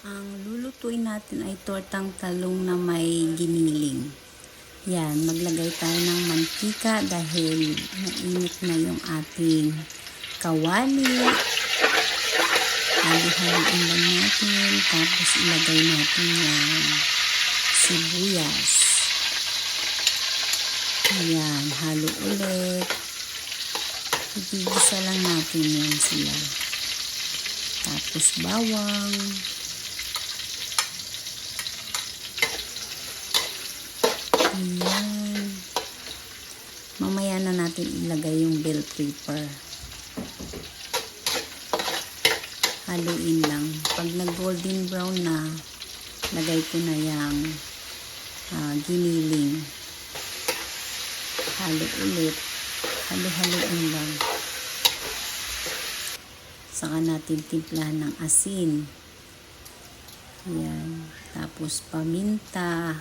Ang lulutuin natin ay tortang talong na may giniling. Yan, maglagay tayo ng mantika dahil mainit na yung ating kawali. Halo-haloin lang natin, tapos ilagay natin yung sibuyas. Yan, halo ulit. Igigisa lang natin yan sila. Tapos bawang. Ayan. Mamaya na natin ilagay yung bell pepper. Haluin lang. Pag nag-golden brown na, lagay ko na yung giniling. Halo ulit. Halo-haloin lang. Saka natin timplahan ng asin. Ayan. Tapos paminta.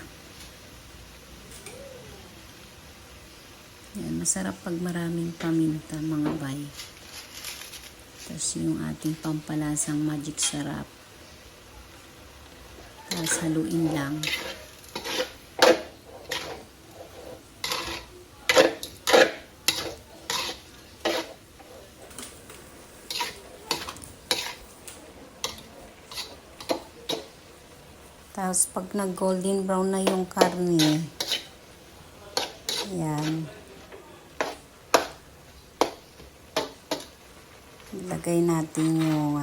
Yan, masarap pag maraming paminta mga bay. Tapos yung ating pampalasang magic sarap. Tapos haluin lang. Tapos pag nag golden brown na yung karne, yan, ilagay natin yung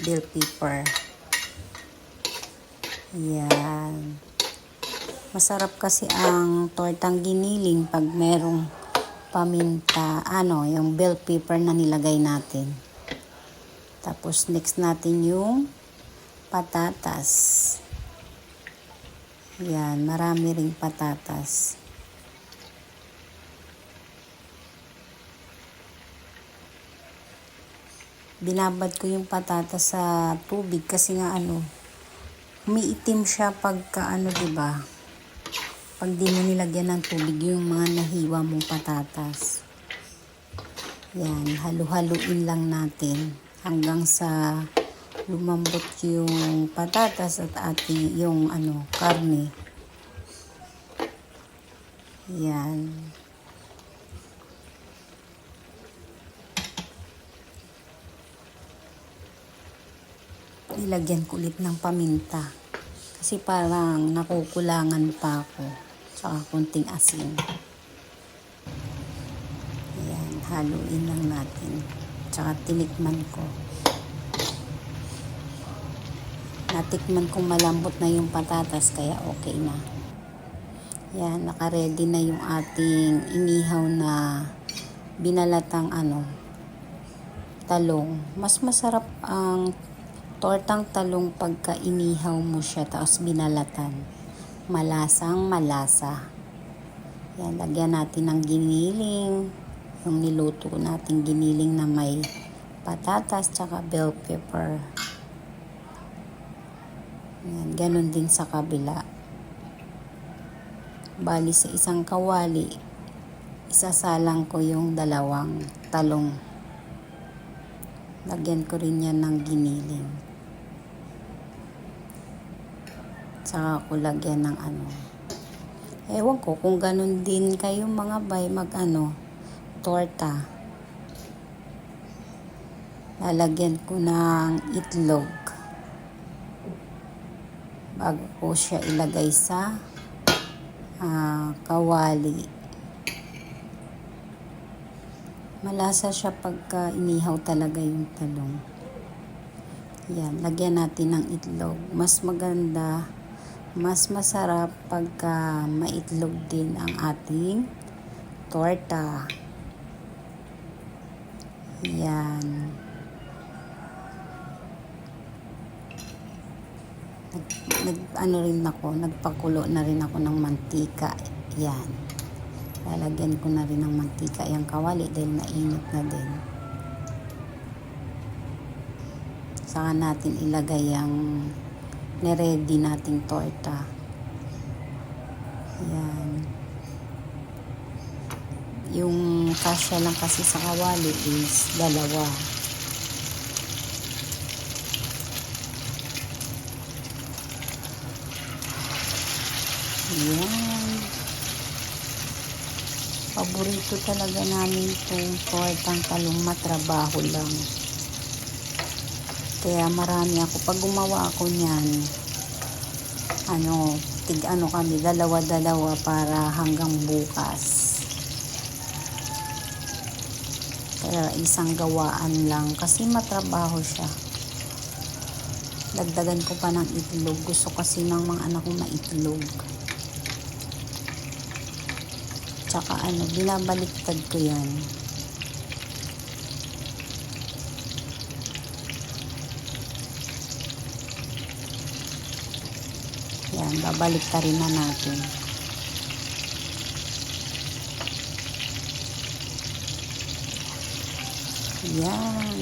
bell pepper. Yan. Masarap kasi ang tortang giniling pag merong paminta, yung bell pepper na nilagay natin. Tapos next natin yung patatas. Yan, marami ring patatas. Binabad ko yung patatas sa tubig kasi nga umiitim siya pagka diba? Pag di mo nilagyan ng tubig yung mga nahiwa mong patatas. Yan, halu-haluin lang natin hanggang sa lumambot yung patatas at ating yung karne. Yan. Ilagyan ko ulit ng paminta kasi parang nakukulangan pa ako, tsaka konting asin. Ayan, haluin lang natin, tsaka tinikman ko. Natikman kong malambot na yung patatas kaya okay na. Yan, naka-ready na yung ating inihaw na binalatang talong. Mas masarap ang tortang talong pagka inihaw mo siya tapos binalatan. Malasang malasa. Yan, lagyan natin ng giniling. Yung niluto natin giniling na may patatas tsaka bell pepper. Yan, ganun din sa kabila. Bali sa isang kawali, isasalang ko yung dalawang talong. Lagyan ko rin yan ng giniling. Saka ko lagyan ng ewan ko kung ganun din kayo mga bay torta. Lalagyan ko ng itlog bago ko siya ilagay sa kawali. Malasa siya pagka inihaw talaga yung talong. Yan, lagyan natin ng itlog. Mas maganda, mas masarap pagka maitlog din ang ating torta. Yan. Nagpakulo na rin ako ng mantika. Yan. Lalagyan ko na rin ng mantika yung kawali dahil mainit na din. Saka natin ilagay yung niready nating torta. Yan. Yung kasya lang kasi sa kawali is dalawa. Yan. Paborito talaga namin itong tortang talong, matrabaho lang. Kaya marami ako. Pag gumawa ako niyan, kami, dalawa-dalawa para hanggang bukas. Kaya isang gawaan lang kasi matrabaho siya. Dagdagan ko pa ng itlog. Gusto kasi ng mga anak ko maitlog. Tsaka binabaliktad ko yan. Yan, babaliktarin na natin. Yan.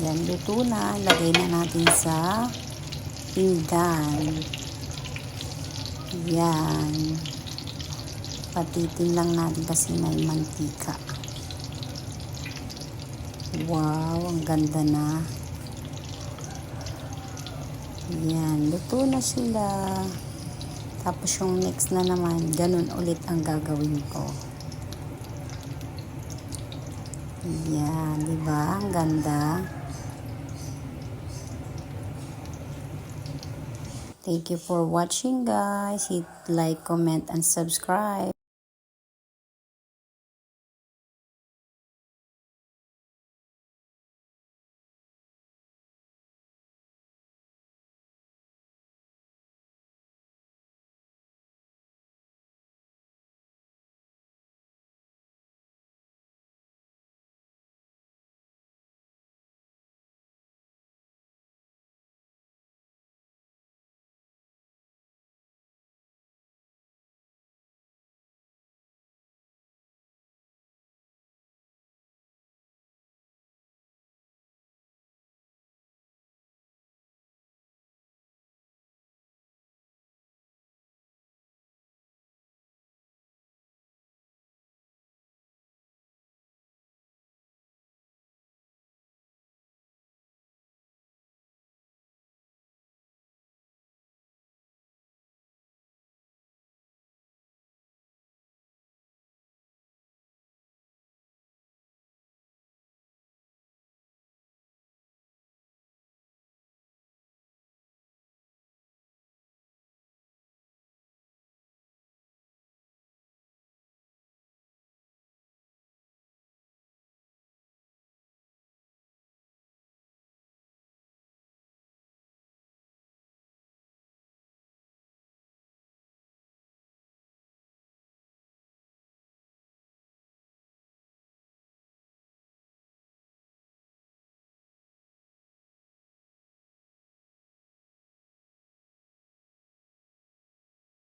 Yan, luto na. Lagay na natin sa pinggan. Yan. Patitin lang natin kasi may mantika. Wow, ang ganda na. Yan, luto na sila. Tapos yung next na naman, ganun ulit ang gagawin ko. Yan, di ba? Ang ganda. Thank you for watching, guys. Hit like, comment, and subscribe.